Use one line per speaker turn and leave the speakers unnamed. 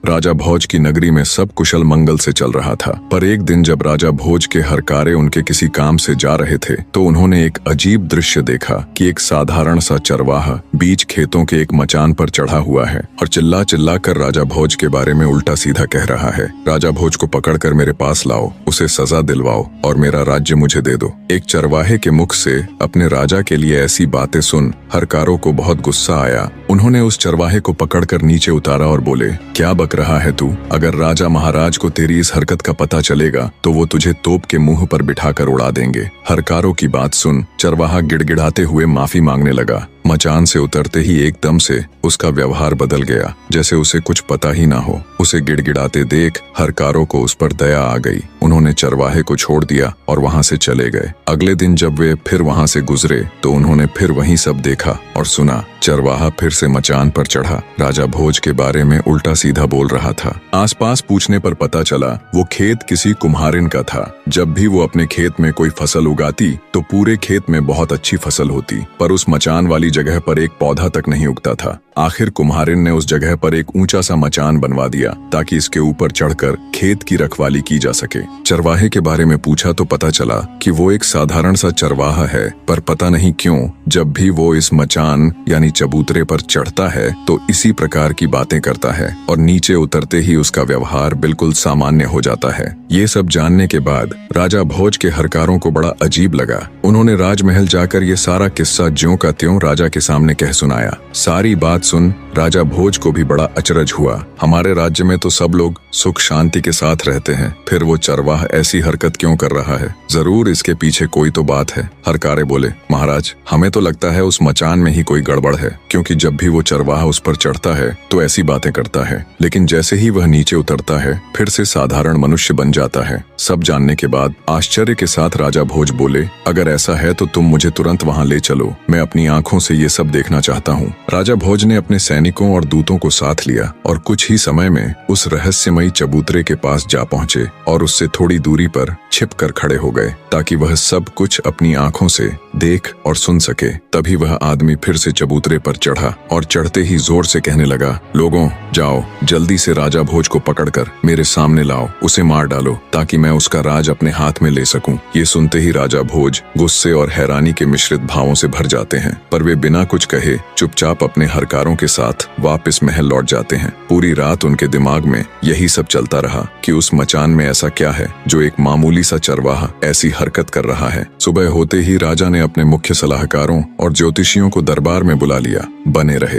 राजा भोज की नगरी में सब कुशल मंगल से चल रहा था। पर एक दिन जब राजा भोज के हरकारे उनके किसी काम से जा रहे थे तो उन्होंने एक अजीब दृश्य देखा कि एक साधारण सा चरवाहा बीच खेतों के एक मचान पर चढ़ा हुआ है और चिल्ला चिल्ला कर राजा भोज के बारे में उल्टा सीधा कह रहा है। राजा भोज को पकड़कर मेरे पास लाओ, उसे सजा दिलवाओ और मेरा राज्य मुझे दे दो। एक चरवाहे के मुख से अपने राजा के लिए ऐसी बातें सुन हरकारों को बहुत गुस्सा आया। उन्होंने उस चरवाहे को पकड़कर नीचे उतारा और बोले, क्या बक रहा है तू? अगर राजा महाराज को तेरी इस हरकत का पता चलेगा तो वो तुझे तोप के मुंह पर बिठाकर उड़ा देंगे। हरकारों की बात सुन चरवाहा गिड़गिड़ाते हुए माफी मांगने लगा। मचान से उतरते ही एकदम से उसका व्यवहार बदल गया, जैसे उसे कुछ पता ही ना हो। उसे गिड़गिड़ाते देख हरकारों को उस पर दया आ गई। उन्होंने चरवाहे को छोड़ दिया और वहां से चले गए। अगले दिन जब वे फिर वहां से गुजरे तो उन्होंने फिर वही सब देखा और सुना। चरवाहा फिर से मचान पर चढ़ा राजा भोज के बारे में उल्टा सीधा बोल रहा था। आसपास पूछने पर पता चला वो खेत किसी कुम्हारिन का था। जब भी वो अपने खेत में कोई फसल उगाती तो पूरे खेत में बहुत अच्छी फसल होती, पर उस मचान वाली जगह पर एक पौधा तक नहीं उगता था। आखिर कुम्हारिन ने उस जगह पर एक ऊंचा सा मचान बनवा दिया ताकि इसके ऊपर चढ़कर खेत की रखवाली की जा सके। चरवाहे के बारे में पूछा तो पता चला कि वो एक साधारण सा चरवाहा है, पर पता नहीं क्यों जब भी वो इस मचान यानी चबूतरे पर चढ़ता है तो इसी प्रकार की बातें करता है और नीचे उतरते ही उसका व्यवहार बिल्कुल सामान्य हो जाता है। ये सब जानने के बाद राजा भोज के हरकारों को बड़ा अजीब लगा। उन्होंने राजमहल जाकर ये सारा किस्सा ज्यों का त्यों राजा के सामने कह सुनाया। सारी बात सुन राजा भोज को भी बड़ा अचरज हुआ। हमारे राज्य में तो सब लोग सुख शांति के साथ रहते हैं, फिर वो चरवाहा ऐसी हरकत क्यों कर रहा है? जरूर इसके पीछे कोई तो बात है। हरकारे बोले, महाराज हमें तो लगता है उस मचान में ही कोई गड़बड़ है, क्योंकि जब भी वो चरवाहा उस पर चढ़ता है तो ऐसी बातें करता है, लेकिन जैसे ही वह नीचे उतरता है फिर से साधारण मनुष्य बन जाता है। सब जानने के बाद आश्चर्य के साथ राजा भोज बोले, अगर ऐसा है तो तुम मुझे तुरंत वहाँ ले चलो, मैं अपनी आंखों से ये सब देखना चाहता हूँ। राजा भोज ने अपने सैनिकों और दूतों को साथ लिया और कुछ ही समय में उस रहस्यमयी चबूतरे के पास जा पहुंचे और उससे थोड़ी दूरी पर छिपकर खड़े हो गए ताकि वह सब कुछ अपनी आंखों से देख और सुन सके। तभी वह आदमी फिर से चबूतरे पर चढ़ा और चढ़ते ही जोर से कहने लगा, लोगों जाओ जल्दी से राजा भोज को पकड़कर मेरे सामने लाओ, उसे मार डालो ताकि मैं उसका राज अपने हाथ में ले सकूं। ये सुनते ही राजा भोज गुस्से और हैरानी के मिश्रित भावों से भर जाते हैं, पर वे बिना कुछ कहे चुपचाप अपने हरकारों के साथ वापस महल लौट जाते हैं। पूरी रात उनके दिमाग में यही सब चलता रहा कि उस मचान में ऐसा क्या है जो एक मामूली सा चरवाहा ऐसी हरकत कर रहा है। सुबह होते ही राजा ने अपने मुख्य सलाहकारों और ज्योतिषियों को दरबार में बुला लिया। बने रहे।